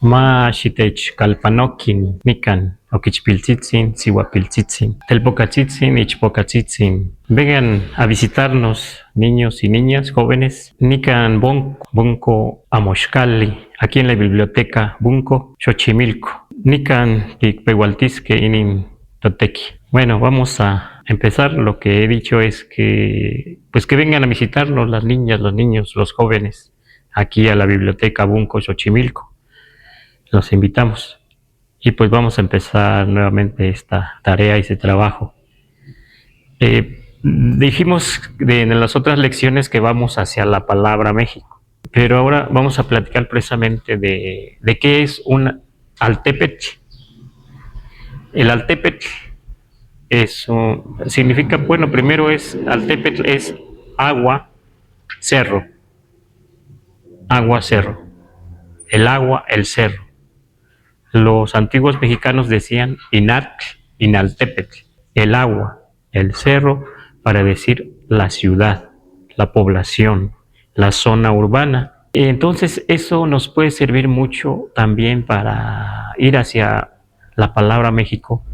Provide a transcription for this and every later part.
Ma xitech kalpanokin nikan oquichpiltzitzin, sihuapiltzitzin, telpocatzitzin, ichpocatzitzin. Vengan a visitarnos, niños y niñas, jóvenes. Nikan Bunco Amoxcali, aquí en la biblioteca Bunco, Xochimilco. Nikan Tikpehualtisque inin Toteki. Bueno, vamos a empezar. Lo que he dicho es que, pues que vengan a visitarnos las niñas, los niños, los jóvenes, aquí a la biblioteca Bunco, Xochimilco. Los invitamos. Y pues vamos a empezar nuevamente esta tarea y ese trabajo. Dijimos en las otras lecciones que vamos hacia la palabra México, pero ahora vamos a platicar precisamente de qué es un altépetl. El altépetl significa, bueno, primero altépetl es agua, cerro. Agua, cerro. El agua, el cerro. Los antiguos mexicanos decían Inatl, Inaltépetl, el agua, el cerro, para decir la ciudad, la población, la zona urbana. Entonces eso nos puede servir mucho también para ir hacia la palabra México,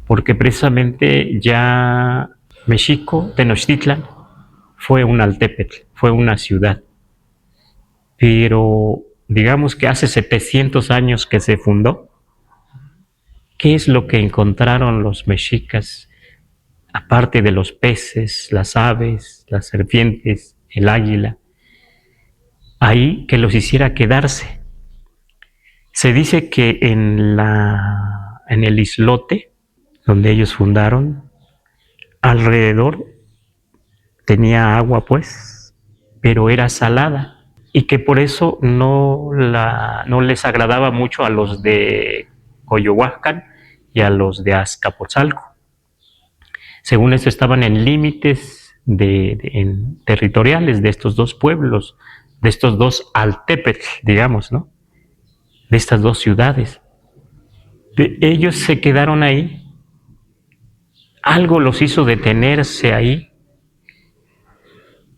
porque precisamente ya México, Tenochtitlan, fue un altépetl, fue una ciudad. Pero digamos que hace 700 años que se fundó. ¿Qué es lo que encontraron los mexicas, aparte de los peces, las aves, las serpientes, el águila, ahí que los hiciera quedarse? Se dice que en el islote donde ellos fundaron, alrededor tenía agua, pues, pero era salada, y que por eso no les agradaba mucho a los de Coyohuacán y a los de Azcapotzalco. Según eso, estaban en límites territoriales de estos dos pueblos, de estos dos altépetl, digamos, ¿no? De estas dos ciudades. Ellos se quedaron ahí, algo los hizo detenerse ahí.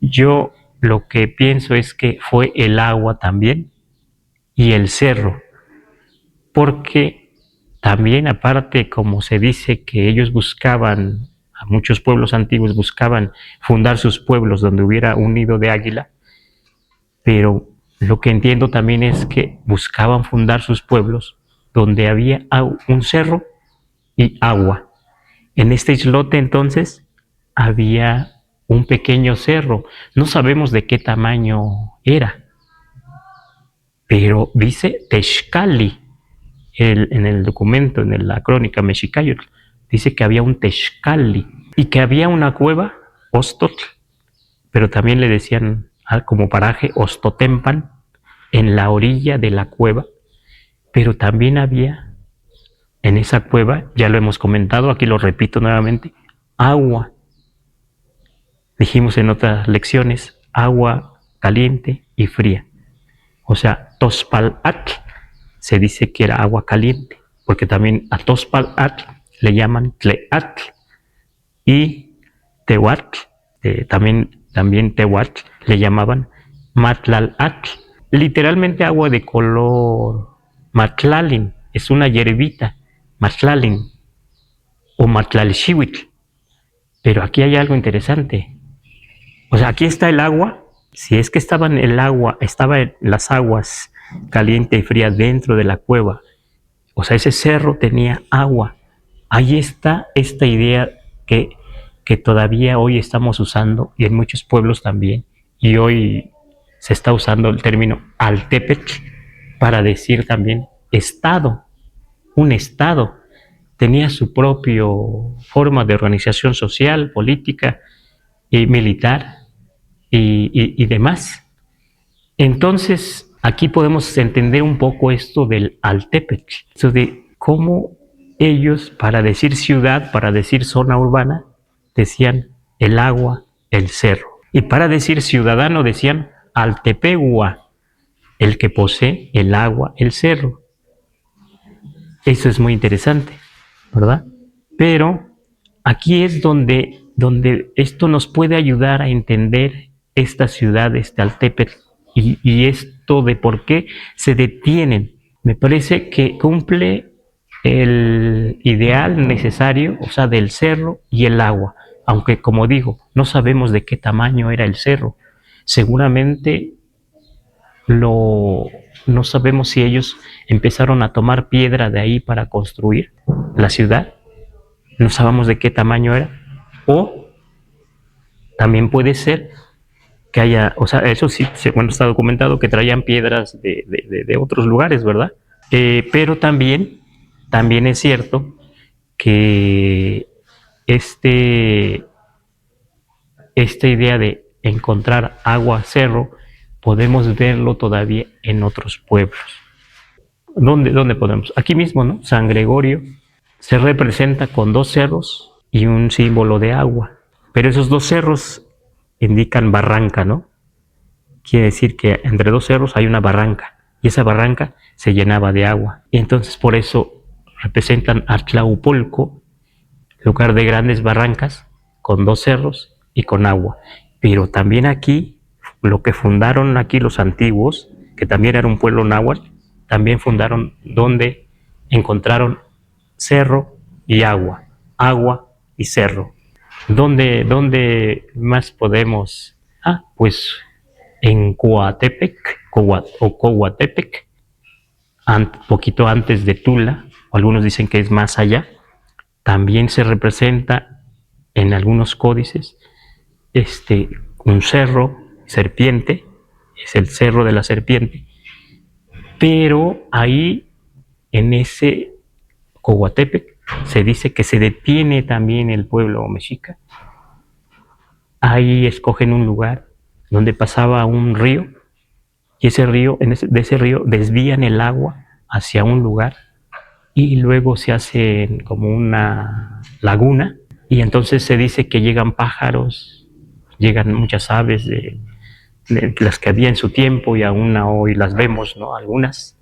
Yo lo que pienso es que fue el agua también y el cerro, porque también, aparte, como se dice que ellos buscaban, a muchos pueblos antiguos buscaban fundar sus pueblos donde hubiera un nido de águila, pero lo que entiendo también es que buscaban fundar sus pueblos donde había un cerro y agua. En este islote entonces había un pequeño cerro, no sabemos de qué tamaño era, pero dice Texcali. En el documento, en la crónica Mexicayotl, dice que había un Texcali y que había una cueva, Ostotl, pero también le decían como paraje Ostotempan, en la orilla de la cueva, pero también había en esa cueva, ya lo hemos comentado, aquí lo repito nuevamente, agua. Dijimos en otras lecciones, agua caliente y fría. O sea, Tospal'atl se dice que era agua caliente, porque también a Tospal'atl le llaman Tleatl, y Tehuatl, también Tehuatl le llamaban Matlalatl. Literalmente agua de color matlalin, es una hierbita, matlalin o matlalxihuitl. Pero aquí hay algo interesante. O sea, aquí está el agua. Si es que estaban las aguas caliente y fría dentro de la cueva, o sea, ese cerro tenía agua. Ahí está esta idea que todavía hoy estamos usando, y en muchos pueblos también, y hoy se está usando el término altépetl para decir también estado. Un estado tenía su propia forma de organización social, política y militar y demás. Entonces, aquí podemos entender un poco esto del altépetl, esto de cómo ellos, para decir ciudad, para decir zona urbana, decían el agua, el cerro. Y para decir ciudadano decían altepegua, el que posee el agua, el cerro. Eso es muy interesante, ¿verdad? Pero aquí es donde esto nos puede ayudar a entender esta ciudad, este altépetl, y esto de por qué se detienen Me parece que cumple el ideal necesario, o sea, del cerro y el agua. Aunque, como digo, no sabemos de qué tamaño era el cerro. Seguramente no sabemos si ellos empezaron a tomar piedra de ahí para construir la ciudad. No sabemos de qué tamaño era. O también puede ser que haya, o sea, eso sí, bueno, está documentado que traían piedras de otros lugares, ¿verdad? Pero también es cierto que este, esta idea de encontrar agua, cerro, podemos verlo todavía en otros pueblos. ¿Dónde podemos? Aquí mismo, ¿no? San Gregorio se representa con dos cerros y un símbolo de agua. Pero esos dos cerros indican barranca, ¿no? Quiere decir que entre dos cerros hay una barranca y esa barranca se llenaba de agua. Y entonces por eso representan a Tlaupolco, lugar de grandes barrancas, con dos cerros y con agua. Pero también aquí, lo que fundaron aquí los antiguos, que también era un pueblo náhuatl, también fundaron donde encontraron cerro y agua y cerro. ¿Dónde más podemos? Pues en Coatepec, o Coatepec, poquito antes de Tula, o algunos dicen que es más allá, también se representa en algunos códices un cerro, serpiente, es el cerro de la serpiente, pero ahí en ese Coatepec se dice que se detiene también el pueblo mexica. Ahí escogen un lugar donde pasaba un río y ese río, de ese río desvían el agua hacia un lugar y luego se hace como una laguna y entonces se dice que llegan pájaros, llegan muchas aves de las que había en su tiempo y aún hoy las vemos, ¿no? Algunas.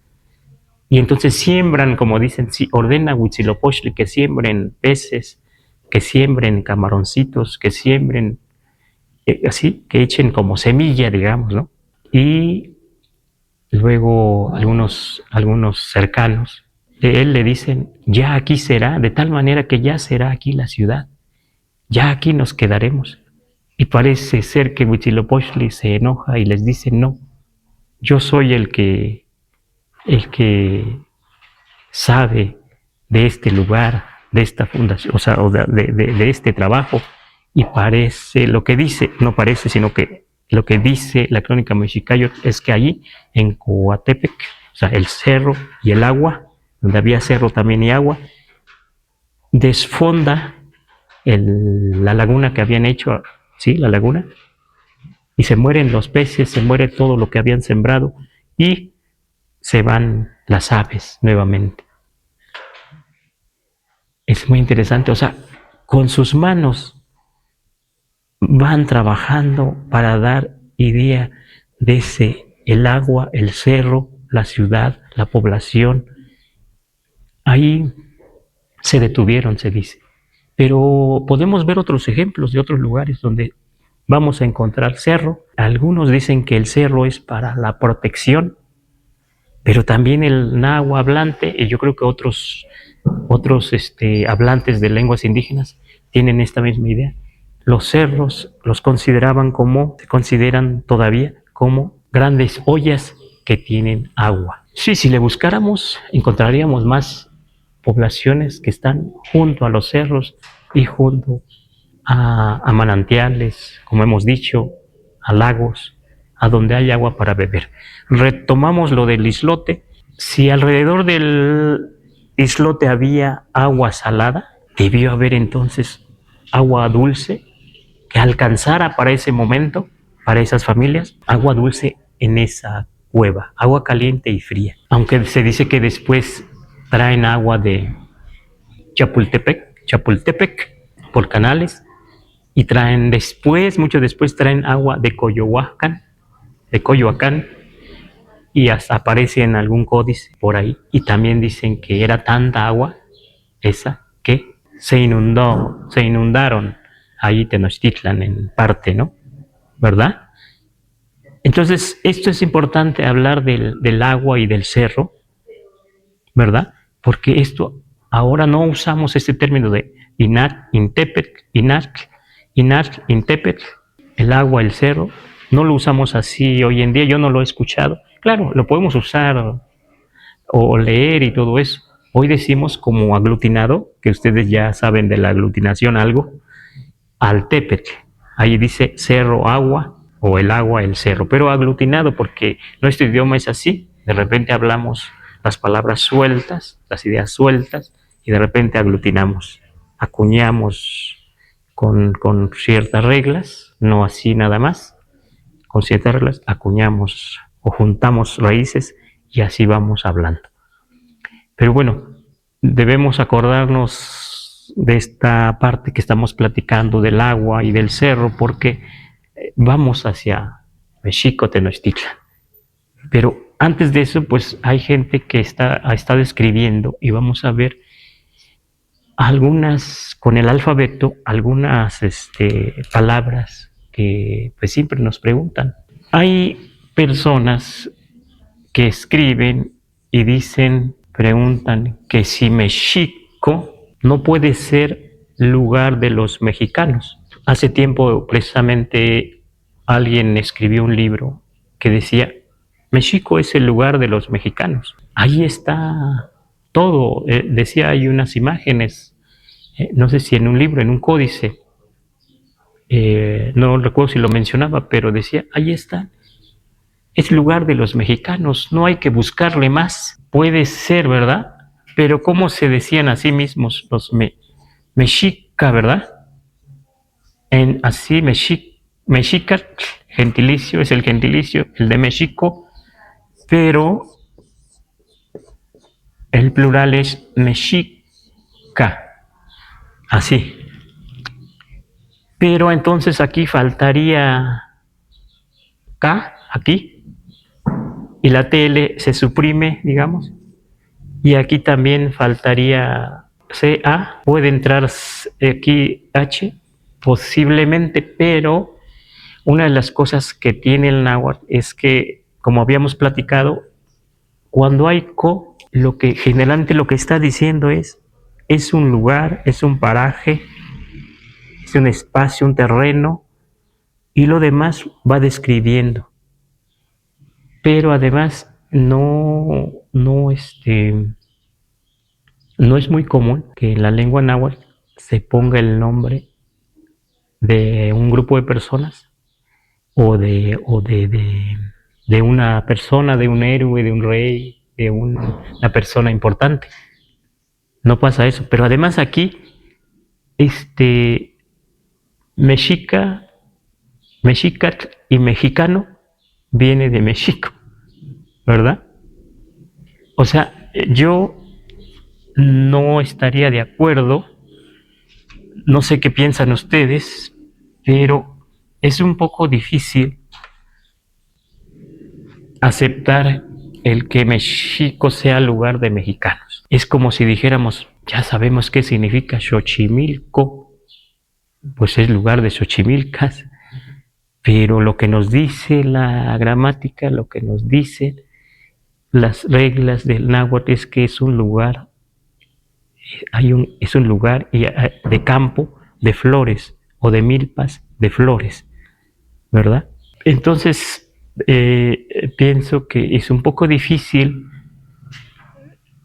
Y entonces siembran, como dicen, sí, ordena Huitzilopochtli que siembren peces, que siembren camaroncitos, que siembren, así, que echen como semilla, digamos, ¿no? Y luego algunos cercanos de él le dicen, ya aquí será, de tal manera que ya será aquí la ciudad, ya aquí nos quedaremos. Y parece ser que Huitzilopochtli se enoja y les dice, no, yo soy el que sabe de este lugar, de esta fundación, o sea, de este trabajo, y parece lo que dice, no parece, sino que lo que dice la crónica Mexicayo es que allí, en Coatepec, o sea, el cerro y el agua, donde había cerro también y agua, desfonda la laguna que habían hecho, ¿sí? La laguna, y se mueren los peces, se muere todo lo que habían sembrado, y se van las aves nuevamente. Es muy interesante, o sea, con sus manos van trabajando para dar idea de el agua, el cerro, la ciudad, la población. Ahí se detuvieron, se dice. Pero podemos ver otros ejemplos de otros lugares donde vamos a encontrar cerro. Algunos dicen que el cerro es para la protección, pero también el náhuatl hablante, y yo creo que otros hablantes de lenguas indígenas tienen esta misma idea. Los cerros se consideran todavía como grandes ollas que tienen agua. Sí, si le buscáramos, encontraríamos más poblaciones que están junto a los cerros y junto a manantiales, como hemos dicho, a lagos, a donde hay agua para beber. Retomamos lo del islote. Si alrededor del islote había agua salada, debió haber entonces agua dulce que alcanzara para ese momento, para esas familias, agua dulce en esa cueva, agua caliente y fría. Aunque se dice que después traen agua de Chapultepec, por canales, y traen después, mucho después, traen agua de Coyoacán, y hasta aparece en algún códice por ahí, y también dicen que era tanta agua esa que se inundaron ahí Tenochtitlan en parte, ¿no? ¿Verdad? Entonces, esto es importante hablar del agua y del cerro, ¿verdad? Porque esto, ahora no usamos este término de inat, intepetl, intepetl, el agua, el cerro, no lo usamos así hoy en día, yo no lo he escuchado. Claro, lo podemos usar o leer y todo eso. Hoy decimos como aglutinado, que ustedes ya saben de la aglutinación algo, al tepetl. Ahí dice cerro, agua, o el agua, el cerro, pero aglutinado porque nuestro idioma es así. De repente hablamos las palabras sueltas, las ideas sueltas, y de repente aglutinamos, acuñamos con ciertas reglas, no así nada más, con ciertas reglas acuñamos o juntamos raíces y así vamos hablando. Pero bueno, debemos acordarnos de esta parte que estamos platicando del agua y del cerro porque vamos hacia Mexico, Tenochtitlan. Pero antes de eso, pues hay gente que ha estado escribiendo y vamos a ver algunas, con el alfabeto, algunas palabras que pues siempre nos preguntan. Hay personas que escriben y dicen, preguntan que si México no puede ser lugar de los mexicanos. Hace tiempo precisamente alguien escribió un libro que decía, México es el lugar de los mexicanos. Ahí está todo. Decía, hay unas imágenes, no sé si en un libro, en un códice, no recuerdo si lo mencionaba, pero decía, ahí está, es lugar de los mexicanos, no hay que buscarle más. Puede ser, ¿verdad? Pero ¿cómo se decían a sí mismos los mexica, ¿verdad? En así, mexica, gentilicio, es el gentilicio, el de México, pero el plural es mexica, así. Pero entonces aquí faltaría K, aquí, y la TL se suprime, digamos, y aquí también faltaría CA, puede entrar aquí H, posiblemente, pero una de las cosas que tiene el náhuatl es que, como habíamos platicado, cuando hay co, lo que generalmente lo que está diciendo es un lugar, es un paraje, es un espacio, un terreno, y lo demás va describiendo. Pero además no es muy común que en la lengua náhuatl se ponga el nombre de un grupo de personas o de una persona, de un héroe, de un rey, de una persona importante. No pasa eso. Pero además aquí, mexica, mexicatl y mexicano viene de México, ¿verdad? O sea, yo no estaría de acuerdo, no sé qué piensan ustedes, pero es un poco difícil aceptar el que México sea lugar de mexicanos. Es como si dijéramos, ya sabemos qué significa Xochimilco, pues es lugar de Xochimilcas, pero lo que nos dice la gramática, lo que nos dicen las reglas del náhuatl es que es un lugar, es un lugar de campo de flores o de milpas de flores, ¿verdad? Entonces, pienso que es un poco difícil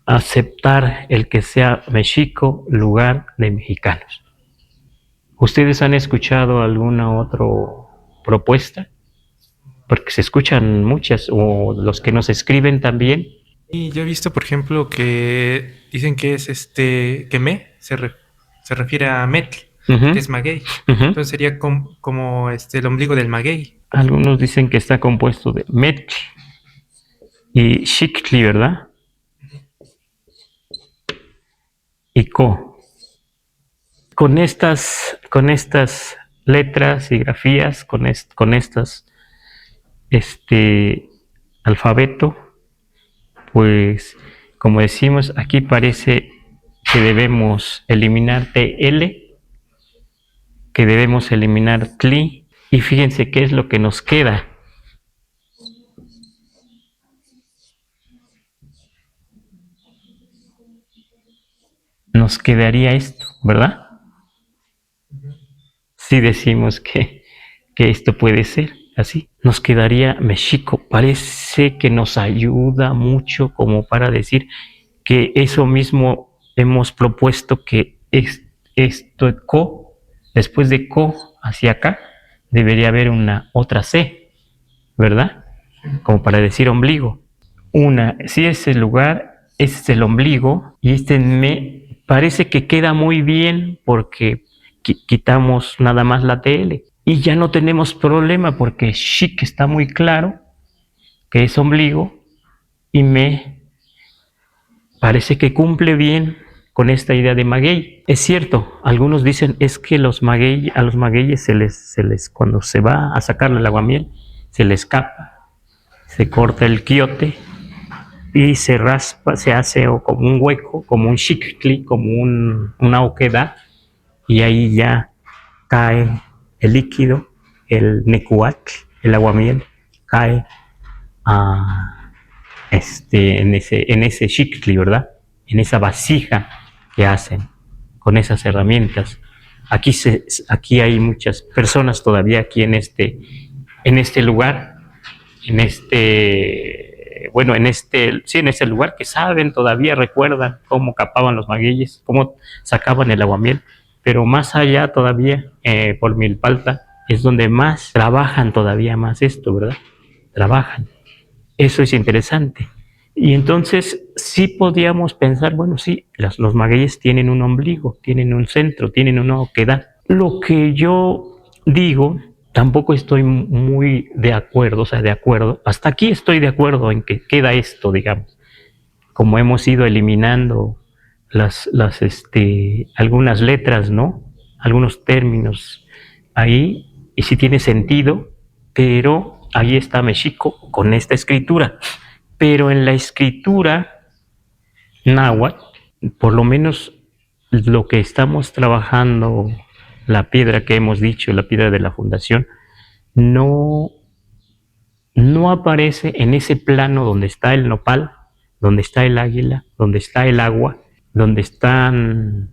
aceptar el que sea México lugar de mexicanos. ¿Ustedes han escuchado alguna otra propuesta? Porque se escuchan muchas, o los que nos escriben también. Y yo he visto, por ejemplo, que dicen que es que se refiere a Metl, que Ujú, es maguey. ujú. Entonces sería como el ombligo del maguey. Algunos dicen que está compuesto de Metl y Xictli, ¿verdad? Y Co. Con estas letras y grafías, con estas alfabeto, pues como decimos, aquí parece que debemos eliminar TL, que debemos eliminar TLI, y fíjense qué es lo que nos queda. nos quedaría esto, ¿verdad? Si decimos que esto puede ser así, nos quedaría México. Parece que nos ayuda mucho como para decir que eso mismo hemos propuesto, que esto co, después de co hacia acá, debería haber una otra C, ¿verdad? Como para decir ombligo. Si es el lugar, ese es el ombligo, y este me parece que queda muy bien porque quitamos nada más la TL y ya no tenemos problema porque chic está muy claro que es ombligo, y me parece que cumple bien con esta idea de maguey. Es cierto, algunos dicen es que a los magueyes se les cuando se va a sacarle el aguamiel, se les escapa, se corta el quiote y se raspa, se hace como un hueco, como un xictli, como una oquedad, y ahí ya cae el líquido, el necuatl, el aguamiel, cae en ese xictli, ¿verdad? En esa vasija que hacen con esas herramientas. Aquí hay muchas personas todavía aquí en este lugar, en este lugar, que saben, todavía recuerdan cómo capaban los magueyes, cómo sacaban el aguamiel, pero más allá todavía, por Milpalta, es donde más trabajan todavía más esto, ¿verdad? Trabajan. Eso es interesante. Y entonces sí podíamos pensar, bueno, sí, los magueyes tienen un ombligo, tienen un centro, tienen una oquedad. Lo que yo digo, tampoco estoy muy de acuerdo, hasta aquí estoy de acuerdo en que queda esto, digamos, como hemos ido eliminando algunas letras, ¿no? Algunos términos ahí, y sí tiene sentido, pero ahí está México con esta escritura. Pero en la escritura náhuatl, por lo menos lo que estamos trabajando, la piedra que hemos dicho, la piedra de la fundación, no aparece en ese plano donde está el nopal, donde está el águila, donde está el agua, donde están,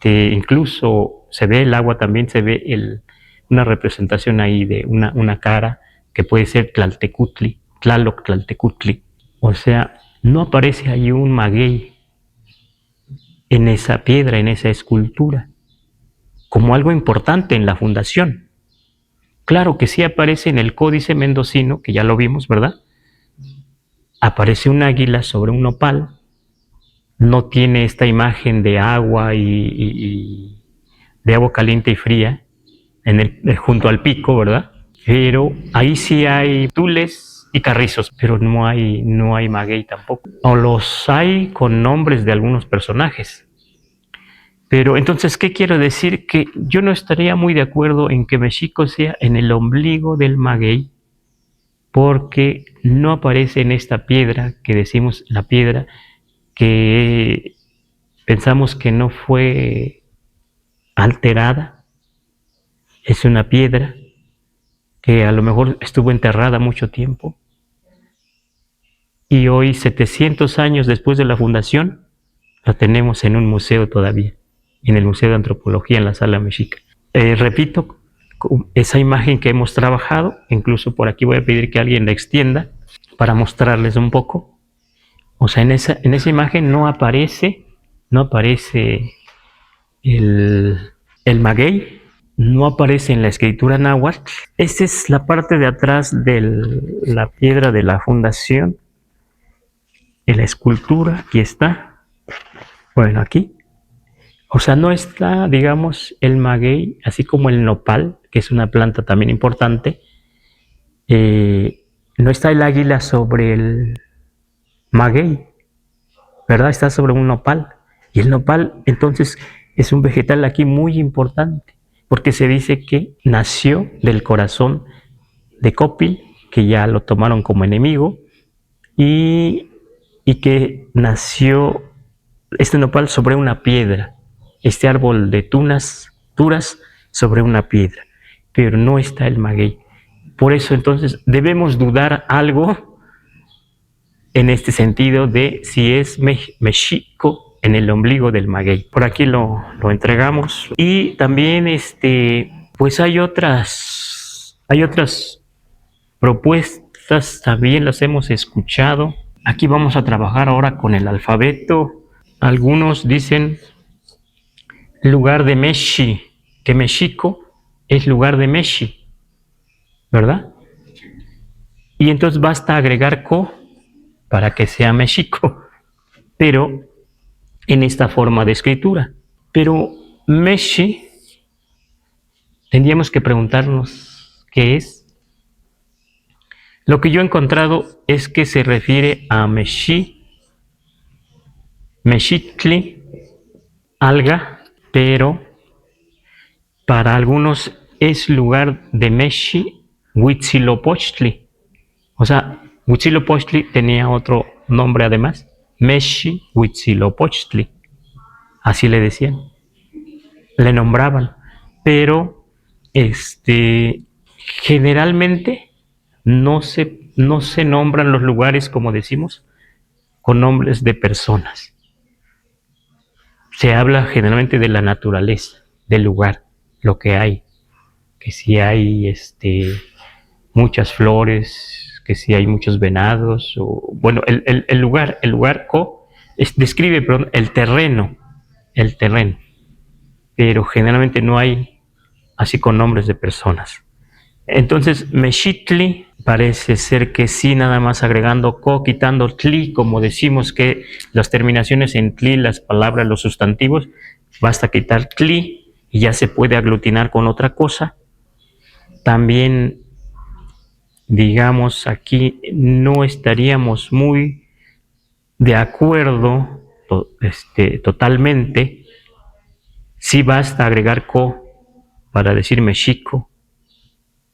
incluso se ve el agua, también se ve una representación ahí de una cara que puede ser Tlaltecutli, Tlaloc Tlaltecutli. O sea, no aparece ahí un maguey en esa piedra, en esa escultura, como algo importante en la fundación. Claro que sí aparece en el Códice Mendocino, que ya lo vimos, ¿verdad? Aparece un águila sobre un nopal, no tiene esta imagen de agua y de agua caliente y fría junto al pico, ¿verdad? Pero ahí sí hay tules y carrizos, pero no hay maguey tampoco. O los hay con nombres de algunos personajes. Pero entonces, ¿qué quiero decir? Que yo no estaría muy de acuerdo en que México sea en el ombligo del maguey, porque no aparece en esta piedra que decimos, la piedra que pensamos que no fue alterada. Es una piedra que a lo mejor estuvo enterrada mucho tiempo, y hoy, 700 años después de la fundación, la tenemos en un museo todavía, en el Museo de Antropología, en la Sala Mexica. Repito, esa imagen que hemos trabajado, incluso por aquí voy a pedir que alguien la extienda para mostrarles un poco. O sea, en esa imagen no aparece el maguey, no aparece en la escritura náhuatl. Esta es la parte de atrás de la piedra de la fundación, en la escultura, aquí está. Bueno, aquí. O sea, no está, digamos, el maguey, así como el nopal, que es una planta también importante. No está el águila sobre el maguey, ¿verdad? Está sobre un nopal. Y el nopal, entonces, es un vegetal aquí muy importante, porque se dice que nació del corazón de Copil, que ya lo tomaron como enemigo, y que nació este nopal sobre una piedra, este árbol de turas sobre una piedra, pero no está el maguey. Por eso entonces debemos dudar algo en este sentido de si es México en el ombligo del maguey. Por aquí lo entregamos. Y también pues hay otras propuestas, también las hemos escuchado. Aquí vamos a trabajar ahora con el alfabeto. Algunos dicen lugar de Meshi, que México es lugar de Meshi, ¿verdad? Y entonces basta agregar co para que sea México, pero en esta forma de escritura. Pero Meshi, tendríamos que preguntarnos qué es. Lo que yo he encontrado es que se refiere a Meshi, Mexictli, alga, pero para algunos es lugar de Meshi, Huitzilopochtli. O sea, Huitzilopochtli tenía otro nombre además, Meshi Huitzilopochtli, así le decían, le nombraban, pero generalmente no se nombran los lugares, como decimos, con nombres de personas. Se habla generalmente de la naturaleza, del lugar, lo que hay, que si hay muchas flores, que si hay muchos venados, o bueno, el lugar describe, perdón, el terreno, pero generalmente no hay así con nombres de personas. Entonces, Mexitli parece ser que sí, nada más agregando co, quitando tli, como decimos que las terminaciones en tli, las palabras, los sustantivos, basta quitar tli y ya se puede aglutinar con otra cosa. También, digamos, aquí no estaríamos muy de acuerdo totalmente. Sí basta agregar co para decir México.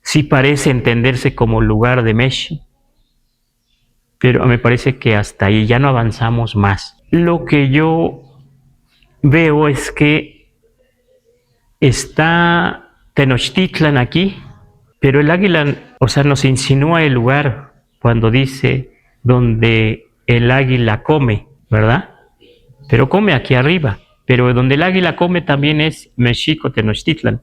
Sí parece entenderse como lugar de Meshi, pero me parece que hasta ahí ya no avanzamos más. Lo que yo veo es que está Tenochtitlan aquí, pero el águila, o sea, nos insinúa el lugar cuando dice donde el águila come, ¿verdad? Pero come aquí arriba, pero donde el águila come también es México, Tenochtitlan.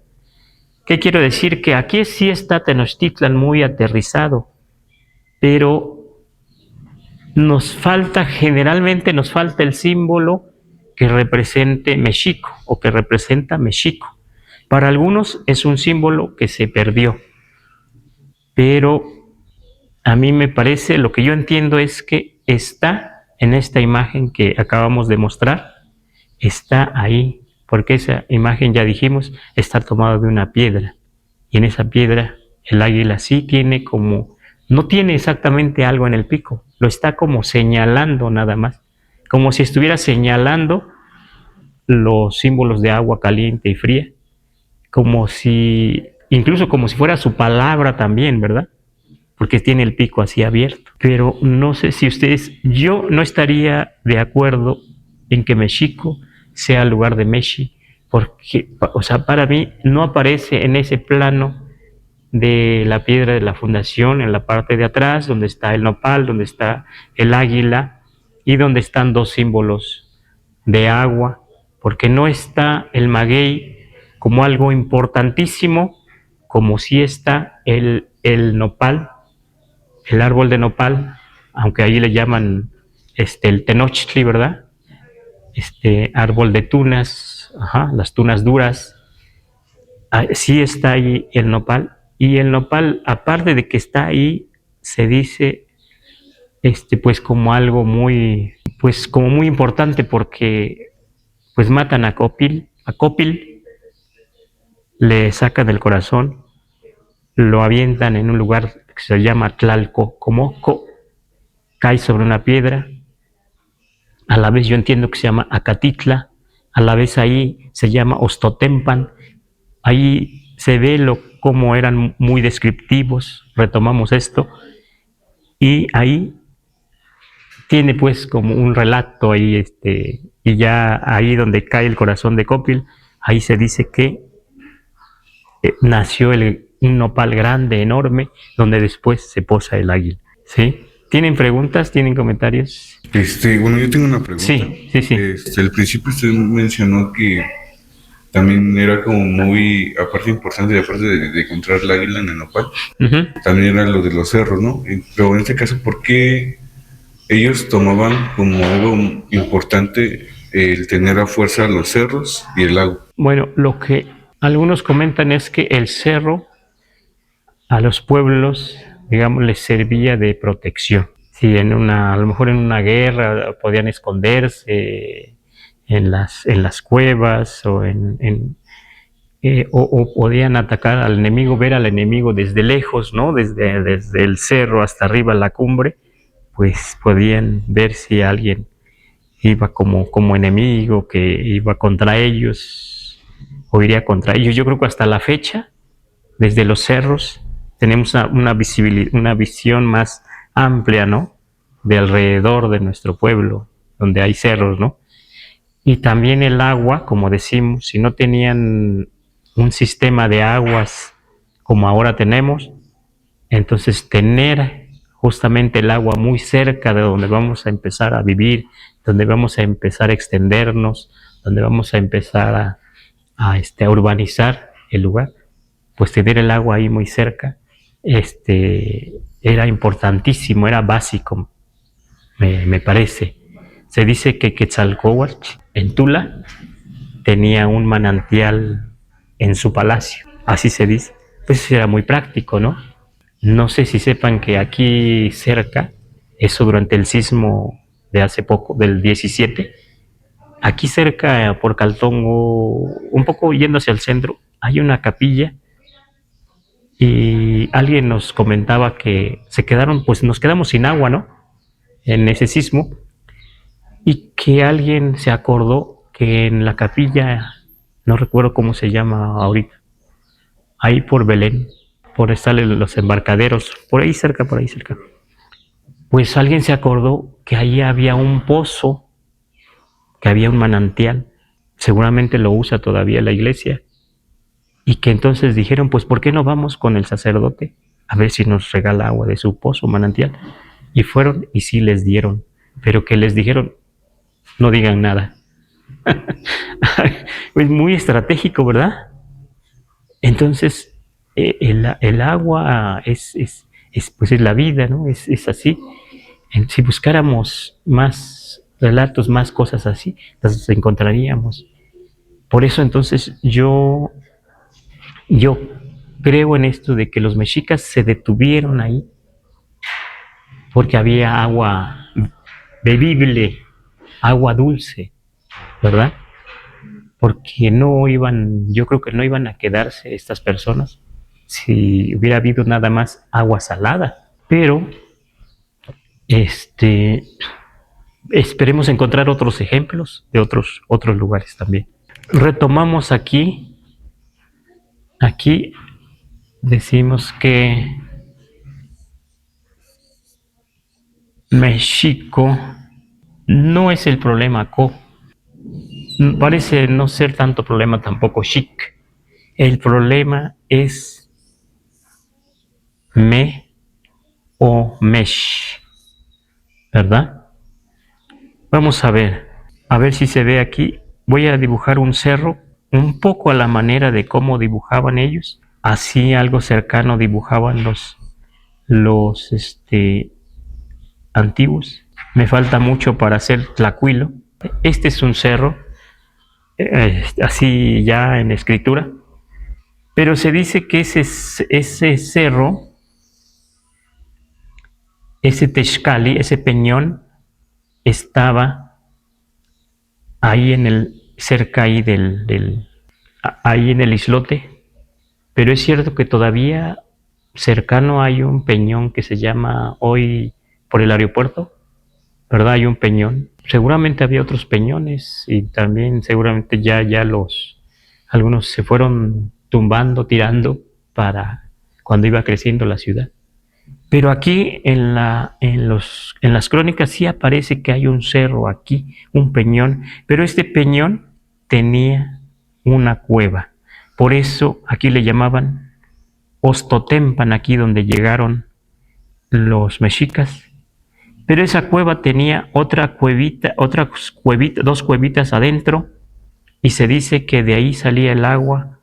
¿Qué quiero decir? Que aquí sí está Tenochtitlan muy aterrizado, pero generalmente nos falta el símbolo que represente México o que representa México. Para algunos es un símbolo que se perdió, pero a mí me parece, lo que yo entiendo es que está en esta imagen que acabamos de mostrar, está ahí, porque esa imagen, ya dijimos, está tomada de una piedra, y en esa piedra el águila sí tiene como, no tiene exactamente algo en el pico, lo está como señalando nada más, como si estuviera señalando los símbolos de agua caliente y fría, incluso como si fuera su palabra también, ¿verdad? Porque tiene el pico así abierto. Pero no sé si yo no estaría de acuerdo en que México sea el lugar de Meshi, porque, o sea, para mí no aparece en ese plano de la piedra de la fundación, en la parte de atrás, donde está el nopal, donde está el águila y donde están dos símbolos de agua, porque no está el maguey como algo importantísimo, como si está el nopal, el árbol de nopal, aunque ahí le llaman el tenochtli, ¿verdad? Árbol de tunas, las tunas duras, sí está ahí el nopal, y el nopal, aparte de que está ahí, se dice, pues como algo muy, pues como muy importante, porque pues matan a Copil, le sacan el corazón, lo avientan en un lugar que se llama Tlalcocomoco, cae sobre una piedra, a la vez yo entiendo que se llama Acatitla, a la vez ahí se llama Ostotempan, ahí se ve cómo eran muy descriptivos, retomamos esto, y ahí tiene pues como un relato ahí, y ya ahí donde cae el corazón de Copil, ahí se dice que nació un nopal grande, enorme, donde después se posa el águila, ¿sí? ¿Tienen preguntas? ¿Tienen comentarios? Bueno, yo tengo una pregunta. Sí. Al principio usted mencionó que también era como muy, aparte importante, aparte de encontrar el águila en el nopal, también era lo de los cerros, ¿no? Pero en este caso, ¿por qué ellos tomaban como algo importante el tener a fuerza los cerros y el agua? Bueno, lo que algunos comentan es que el cerro a los pueblos, digamos, les servía de protección. Si a lo mejor en una guerra podían esconderse en las cuevas o o podían atacar al enemigo, ver al enemigo desde lejos, ¿no? Desde el cerro hasta arriba, la cumbre, pues podían ver si alguien iba como enemigo, que iba contra ellos o iría contra ellos. Yo creo que hasta la fecha, desde los cerros, tenemos una visión más amplia, ¿no? De alrededor de nuestro pueblo, donde hay cerros, ¿no? Y también el agua, como decimos, si no tenían un sistema de aguas como ahora tenemos, entonces tener justamente el agua muy cerca de donde vamos a empezar a vivir, donde vamos a empezar a extendernos, donde vamos a empezar a urbanizar el lugar, pues tener el agua ahí muy cerca, era importantísimo, era básico, me parece. Se dice que Quetzalcóatl, en Tula, tenía un manantial en su palacio, así se dice. Pues era muy práctico, ¿no? No sé si sepan que aquí cerca, eso durante el sismo de hace poco, del 17, aquí cerca por Caltongo, un poco yendo hacia el centro, hay una capilla y alguien nos comentaba que pues nos quedamos sin agua, ¿no? En ese sismo, y que alguien se acordó que en la capilla, no recuerdo cómo se llama ahorita, ahí por Belén, por estar los embarcaderos, por ahí cerca, pues alguien se acordó que ahí había un pozo, que había un manantial, seguramente lo usa todavía la iglesia, y que entonces dijeron, pues ¿por qué no vamos con el sacerdote a ver si nos regala agua de su pozo manantial? Y fueron y sí les dieron, pero que les dijeron, no digan nada. Pues muy estratégico, ¿verdad? Entonces, el agua pues es la vida, ¿no? Es así. Si buscáramos más relatos, más cosas así, las encontraríamos. Por eso entonces yo creo en esto de que los mexicas se detuvieron ahí porque había agua bebible, agua dulce, ¿verdad? Porque yo creo que no iban a quedarse estas personas si hubiera habido nada más agua salada. Pero esperemos encontrar otros ejemplos de otros lugares también. Retomamos aquí decimos que México no es el problema parece no ser tanto problema tampoco chic. El problema es me o mesh, ¿verdad? Vamos a ver si se ve aquí. Voy a dibujar un cerro un poco a la manera de cómo dibujaban ellos. Así algo cercano dibujaban los antiguos. Me falta mucho para hacer tlacuilo. Este es un cerro, así ya en escritura. Pero se dice que ese cerro, ese Texcali, ese peñón, estaba ahí cerca ahí ahí en el islote, pero es cierto que todavía cercano hay un peñón que se llama hoy por el aeropuerto, ¿verdad? Hay un peñón. Seguramente había otros peñones y también seguramente ya algunos se fueron tumbando, tirando para cuando iba creciendo la ciudad. Pero aquí en las crónicas sí aparece que hay un cerro aquí, un peñón, pero este peñón tenía una cueva. Por eso aquí le llamaban Ostotempan, aquí donde llegaron los mexicas, Pero esa cueva tenía otra cuevita, dos cuevitas adentro, y se dice que de ahí salía el agua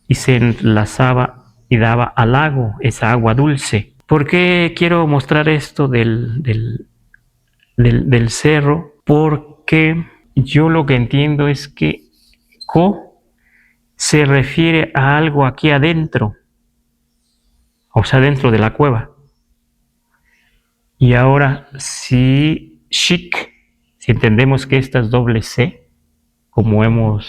y se enlazaba y daba al lago, esa agua dulce. ¿Por qué quiero mostrar esto del cerro? Porque yo lo que entiendo es que Co se refiere a algo aquí adentro, o sea, dentro de la cueva. Y ahora, si Shik, si entendemos que esta es doble C, como hemos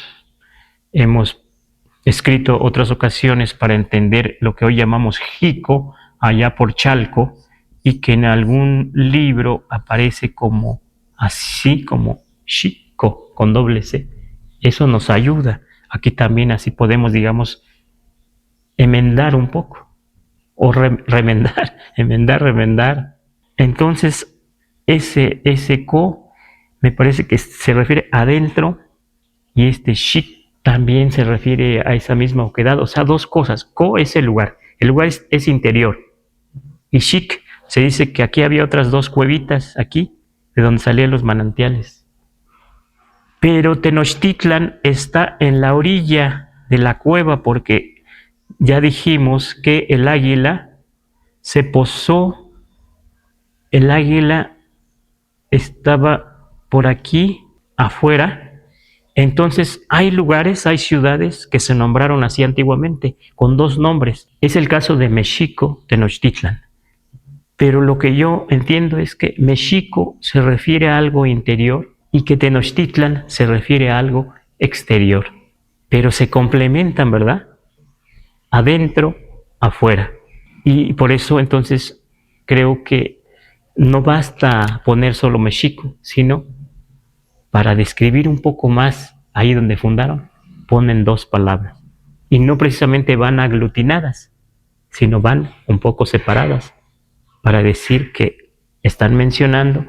escrito otras ocasiones para entender lo que hoy llamamos Jico, allá por Chalco, y que en algún libro aparece como así, como Chico, con doble C. Eso nos ayuda. Aquí también así podemos, digamos, enmendar un poco, o remendar, remendar. Entonces, ese co me parece que se refiere adentro, y este shik también se refiere a esa misma oquedad. O sea, dos cosas. Co es el lugar es interior, y shik se dice que aquí había otras dos cuevitas, aquí, de donde salían los manantiales. Pero Tenochtitlan está en la orilla de la cueva, porque ya dijimos que el águila se posó, el águila estaba por aquí afuera. Entonces hay lugares, hay ciudades que se nombraron así antiguamente, con dos nombres. Es el caso de Mexico, Tenochtitlan. Pero lo que yo entiendo es que Mexico se refiere a algo interior y que Tenochtitlan se refiere a algo exterior. Pero se complementan, ¿verdad? Adentro, afuera. Y por eso entonces creo que no basta poner solo Mexico, sino para describir un poco más ahí donde fundaron, ponen dos palabras. Y no precisamente van aglutinadas, sino van un poco separadas, para decir que están mencionando,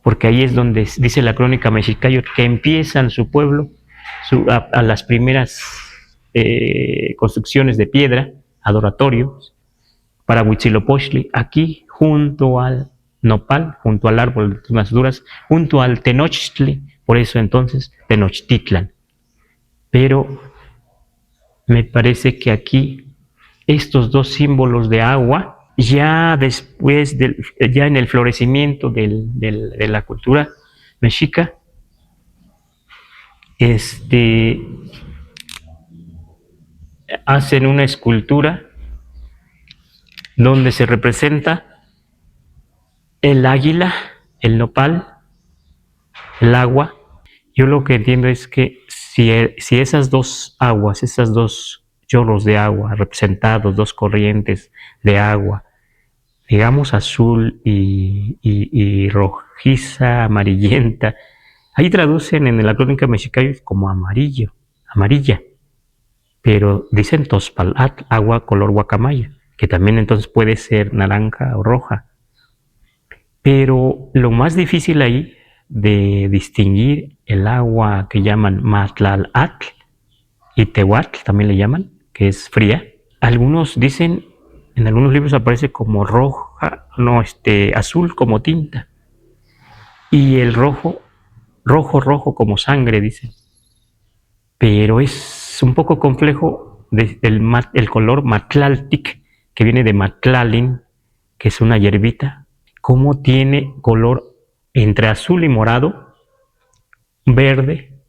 porque ahí es donde dice la crónica Mexicayotl que empiezan su pueblo a las primeras construcciones de piedra, adoratorios, para Huitzilopochtli, aquí junto al nopal, junto al árbol de tunas duras, junto al Tenochtli, por eso entonces Tenochtitlan. Pero me parece que aquí estos dos símbolos de agua, ya después, ya en el florecimiento de la cultura mexica, hacen una escultura donde se representa el águila, el nopal, el agua. Yo lo que entiendo es que si esas dos aguas, esas dos chorros de agua representados, dos corrientes de agua, digamos azul y rojiza, amarillenta, ahí traducen en la crónica Mexicayotl como amarillo, amarilla, pero dicen Tospalat, agua color guacamaya, que también entonces puede ser naranja o roja. Pero lo más difícil ahí de distinguir el agua que llaman Matlalatl y Tehuatl, también le llaman, que es fría. Algunos dicen, en algunos libros aparece como roja, no, azul como tinta. Y el rojo como sangre, dicen. Pero es un poco complejo el color Matlaltic, que viene de Matlalin, que es una hierbita, cómo tiene color entre azul y morado, verde,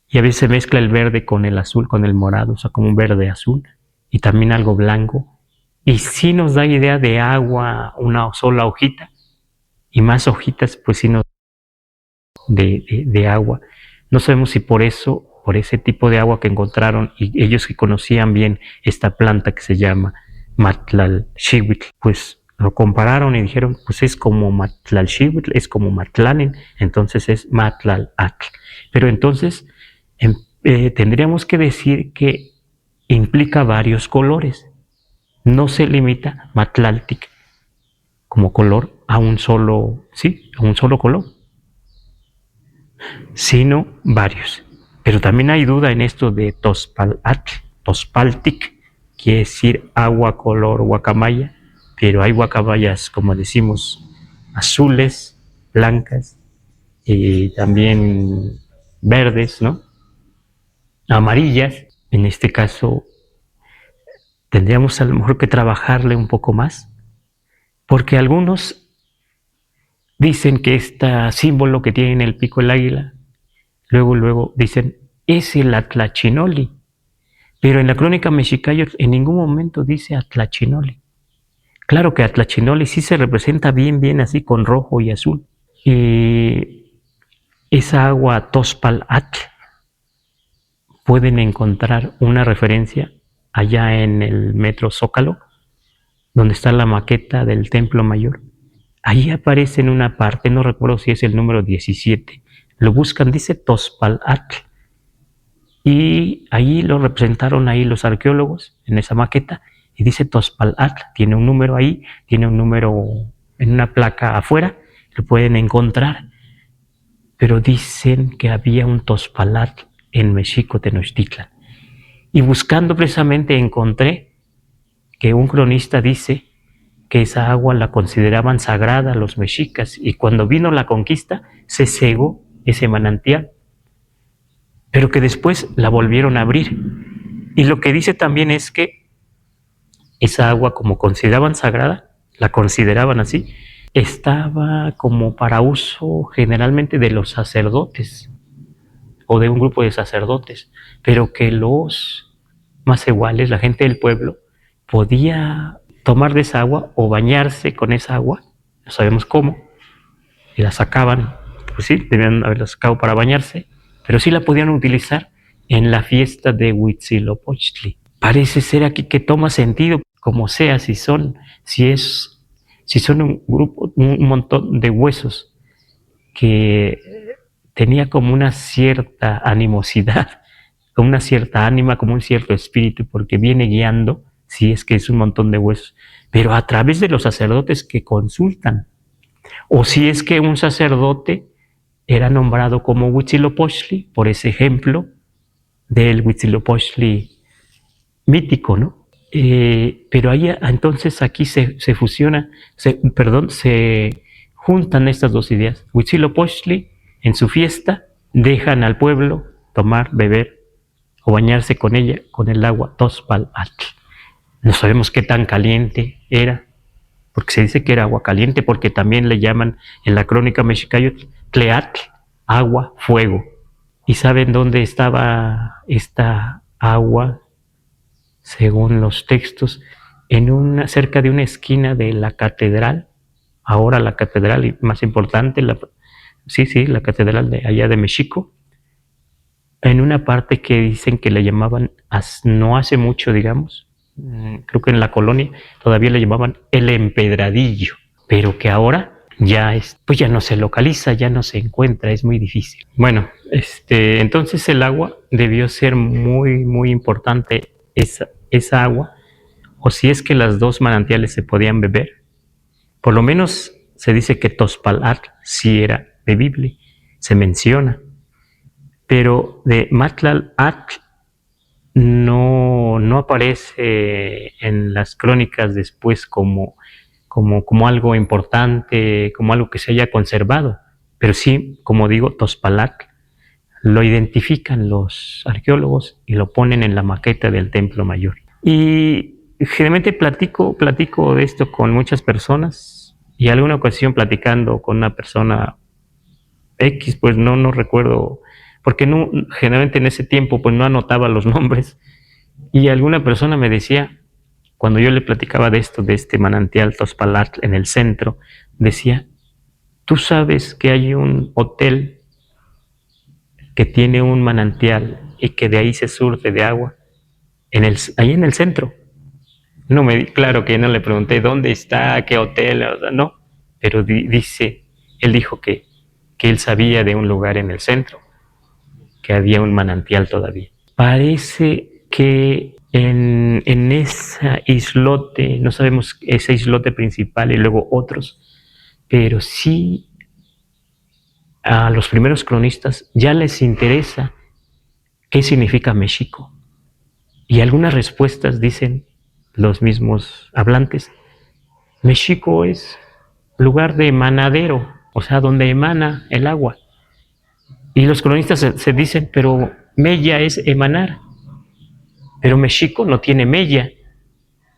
y a veces se mezcla el verde con el azul, con el morado, o sea, como un verde azul, y también algo blanco. Y sí nos da idea de agua, una sola hojita, y más hojitas, pues sí nos da de agua. No sabemos si por eso, por ese tipo de agua que encontraron, y ellos que conocían bien esta planta que se llama Matlalxihuitl, pues lo compararon y dijeron, pues es como Matlalxihuitl, es como Matlanen, entonces es Matlalatl. Pero entonces tendríamos que decir que implica varios colores. No se limita Matlaltic como color a un solo color, sino varios. Pero también hay duda en esto de Tospalatl, Tospaltic, quiere decir agua color guacamaya, pero hay guacamayas, como decimos, azules, blancas y también verdes, ¿no? Amarillas. En este caso tendríamos a lo mejor que trabajarle un poco más, porque algunos dicen que este símbolo que tiene en el pico el águila, luego dicen, es el Atlachinoli, pero en la crónica Mexicayotl en ningún momento dice Atlachinoli. Claro que Atlachinoli sí se representa bien así con rojo y azul. Y esa agua Tospal-Atl pueden encontrar una referencia allá en el metro Zócalo, donde está la maqueta del Templo Mayor. Ahí aparece en una parte, no recuerdo si es el número 17, lo buscan, dice Tospal-Atl. Y ahí lo representaron ahí los arqueólogos en esa maqueta y dice Tospal-Atl, tiene un número ahí, tiene un número en una placa afuera, lo pueden encontrar, pero dicen que había un Tospal-Atl en Mexico, Tenochtitlan. Y buscando precisamente encontré que un cronista dice que esa agua la consideraban sagrada los mexicas y cuando vino la conquista se cegó ese manantial, pero que después la volvieron a abrir. Y lo que dice también es que esa agua, como consideraban sagrada, la consideraban así, estaba como para uso generalmente de los sacerdotes o de un grupo de sacerdotes, pero que los más iguales, la gente del pueblo, podía tomar de esa agua o bañarse con esa agua, no sabemos cómo, y la sacaban, pues sí, debían haberla sacado para bañarse, pero sí la podían utilizar en la fiesta de Huitzilopochtli. Parece ser aquí que toma sentido, como sea, si son un grupo, un montón de huesos que tenía como una cierta animosidad, como una cierta ánima, como un cierto espíritu, porque viene guiando, si es que es un montón de huesos, pero a través de los sacerdotes que consultan, o si es que un sacerdote era nombrado como Huitzilopochtli, por ese ejemplo del Huitzilopochtli mítico, ¿no? Pero ahí, entonces aquí se juntan estas dos ideas. Huitzilopochtli, en su fiesta, dejan al pueblo tomar, beber o bañarse con ella, con el agua Tospal-Atl. No sabemos qué tan caliente era, porque se dice que era agua caliente, porque también le llaman en la crónica Mexicayotl Tleatl, agua, fuego. ¿Y saben dónde estaba esta agua? Según los textos, cerca de una esquina de la catedral, ahora la catedral más importante, la catedral de allá de México, en una parte que dicen que le llamaban, no hace mucho, digamos, creo que en la colonia todavía le llamaban el Empedradillo, pero que ahora pues ya no se localiza, ya no se encuentra, es muy difícil. Bueno, entonces el agua debió ser muy importante, esa agua, o si es que las dos manantiales se podían beber, por lo menos se dice que Tospal-Atl sí era bebible, se menciona, pero de Matlal'atl no aparece en las crónicas después como algo importante, como algo que se haya conservado, pero sí, como digo, Tospal-Atl lo identifican los arqueólogos y lo ponen en la maqueta del Templo Mayor. Y generalmente platico de esto con muchas personas y alguna ocasión platicando con una persona X, pues no recuerdo, porque generalmente en ese tiempo pues no anotaba los nombres y alguna persona me decía, cuando yo le platicaba de este manantial Tospal-Atl en el centro, decía, ¿tú sabes que hay un hotel que tiene un manantial y que de ahí se surte de agua ahí en el centro? Claro que no le pregunté dónde está, qué hotel, o sea, no, pero él dijo que él sabía de un lugar en el centro, que había un manantial todavía. Parece que en ese islote, no sabemos ese islote principal y luego otros, pero sí a los primeros cronistas ya les interesa qué significa México. Y algunas respuestas dicen los mismos hablantes, México es lugar de manadero, o sea, donde emana el agua. Y los cronistas se dicen, pero mella es emanar, pero Mexico no tiene mella,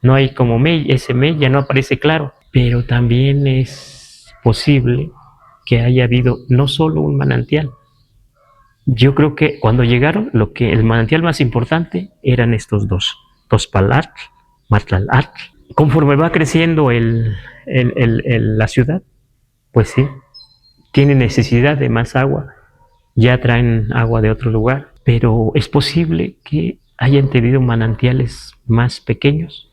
no hay como mella, ese mella no aparece claro, pero también es posible que haya habido no solo un manantial. Yo creo que cuando llegaron, el manantial más importante eran estos dos, Tospalatl, Matlalatl. Conforme va creciendo la ciudad, pues sí, tiene necesidad de más agua, ya traen agua de otro lugar, pero es posible que hayan tenido manantiales más pequeños,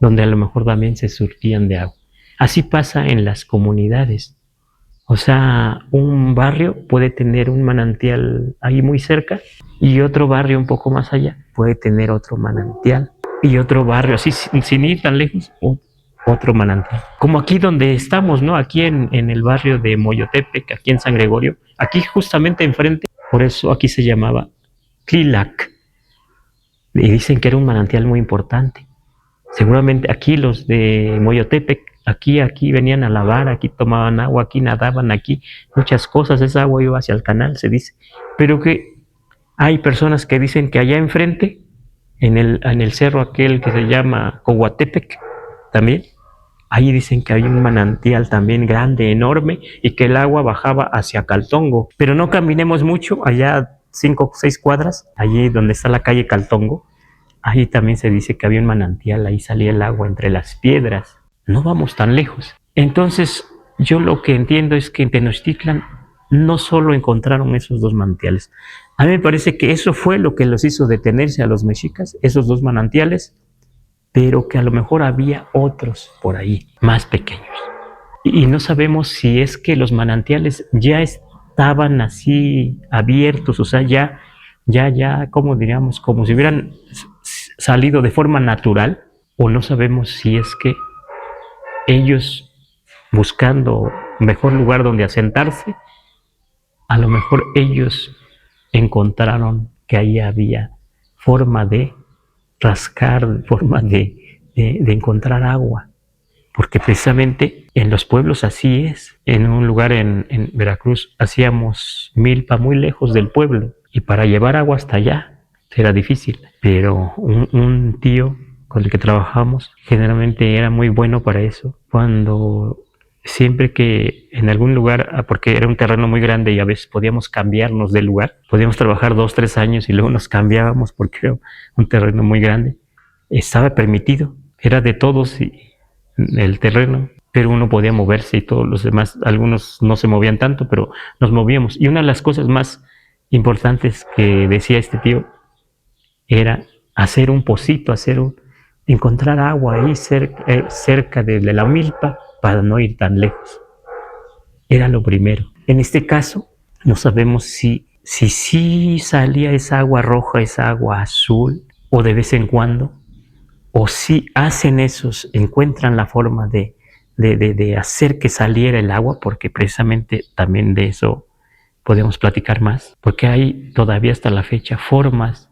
donde a lo mejor también se surtían de agua. Así pasa en las comunidades. O sea, un barrio puede tener un manantial ahí muy cerca y otro barrio un poco más allá puede tener otro manantial y otro barrio así sin ir tan lejos, otro manantial. Como aquí donde estamos, ¿no? Aquí en el barrio de Moyotepec, aquí en San Gregorio, aquí justamente enfrente, por eso aquí se llamaba Tlilac y dicen que era un manantial muy importante. Seguramente aquí los de Moyotepec, aquí venían a lavar, aquí tomaban agua, aquí nadaban, aquí muchas cosas, esa agua iba hacia el canal, se dice. Pero que hay personas que dicen que allá enfrente, en el cerro aquel que se llama Cohuatepec, también, ahí dicen que hay un manantial también grande, enorme, y que el agua bajaba hacia Caltongo. Pero no caminemos mucho, allá 5 o 6 cuadras, allí donde está la calle Caltongo, ahí también se dice que había un manantial, ahí salía el agua entre las piedras. No vamos tan lejos. Entonces, yo lo que entiendo es que en Tenochtitlan no solo encontraron esos dos manantiales. A mí me parece que eso fue lo que los hizo detenerse a los mexicas, esos dos manantiales, pero que a lo mejor había otros por ahí, más pequeños. Y no sabemos si es que los manantiales ya estaban así abiertos, o sea, ya, como diríamos, como si hubieran salido de forma natural, o no sabemos si es que ellos, buscando un mejor lugar donde asentarse, a lo mejor ellos encontraron que ahí había forma de rascar, forma de encontrar agua, porque precisamente en los pueblos así es. En un lugar en Veracruz hacíamos milpa muy lejos del pueblo y para llevar agua hasta allá era difícil, pero un tío con el que trabajamos generalmente era muy bueno para eso. Cuando siempre que en algún lugar, porque era un terreno muy grande y a veces podíamos cambiarnos de lugar, podíamos trabajar 2, 3 años y luego nos cambiábamos porque era un terreno muy grande, estaba permitido, era de todos el terreno, pero uno podía moverse y todos los demás, algunos no se movían tanto, pero nos movíamos. Y una de las cosas más importantes que decía este tío era hacer un pocito, encontrar agua ahí cerca de la milpa para no ir tan lejos. Era lo primero. En este caso, no sabemos si salía esa agua roja, esa agua azul, o de vez en cuando, o si hacen esos, encuentran la forma de hacer que saliera el agua, porque precisamente también de eso podemos platicar más, porque hay todavía hasta la fecha formas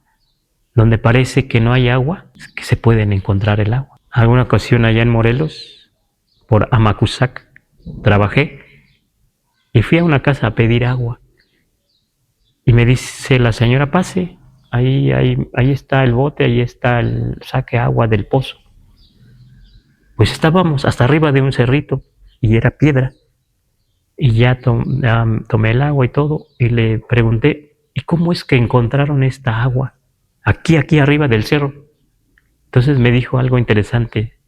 donde parece que no hay agua, que se pueden encontrar el agua. Alguna ocasión allá en Morelos, por Amacuzac, trabajé y fui a una casa a pedir agua. Y me dice la señora, pase, ahí está el bote, ahí está el saque agua del pozo. Pues estábamos hasta arriba de un cerrito y era piedra. Y ya tomé el agua y todo y le pregunté, ¿y cómo es que encontraron esta agua? Aquí arriba del cerro. Entonces me dijo algo interesante.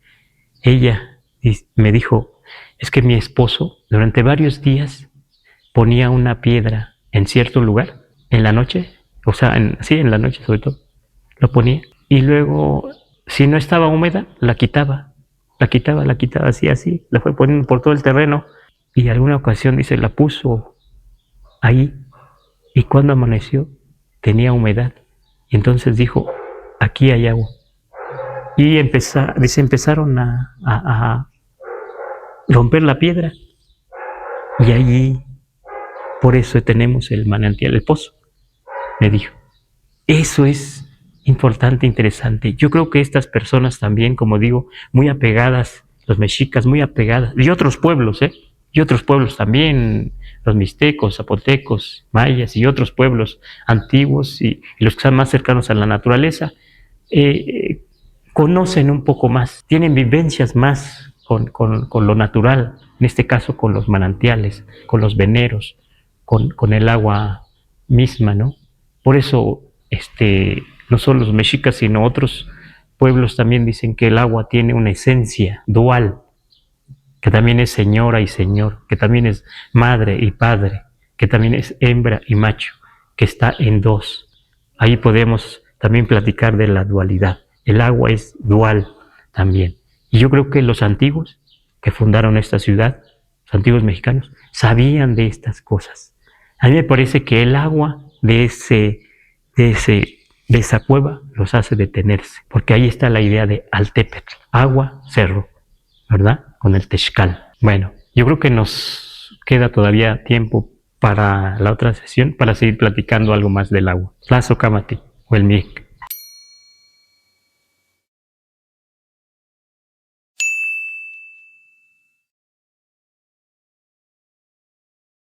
Ella me dijo, es que mi esposo durante varios días ponía una piedra en cierto lugar, en la noche, o sea, en la noche sobre todo, lo ponía, y luego, si no estaba húmeda, la quitaba así, la fue poniendo por todo el terreno, y alguna ocasión, dice, la puso ahí, y cuando amaneció, tenía humedad. Y entonces dijo, aquí hay agua. Y empezaron a romper la piedra. Y allí, por eso tenemos el manantial, el pozo, me dijo. Eso es importante, interesante. Yo creo que estas personas también, como digo, muy apegadas los mexicas muy apegadas, y otros pueblos, y otros pueblos también, los mixtecos, zapotecos, mayas y otros pueblos antiguos y los que están más cercanos a la naturaleza, conocen un poco más, tienen vivencias más con lo natural, en este caso con los manantiales, con los veneros, con el agua misma, ¿no? Por eso, no solo los mexicas, sino otros pueblos también dicen que el agua tiene una esencia dual, que también es señora y señor, que también es madre y padre, que también es hembra y macho, que está en dos. Ahí podemos también platicar de la dualidad. El agua es dual también. Y yo creo que los antiguos que fundaron esta ciudad, los antiguos mexicanos, sabían de estas cosas. A mí me parece que el agua de esa cueva los hace detenerse, porque ahí está la idea de Altepetl, agua, cerro, ¿verdad? Con el Texcal. Bueno, yo creo que nos queda todavía tiempo para la otra sesión, para seguir platicando algo más del agua. Tlazo Camati, o el Miec.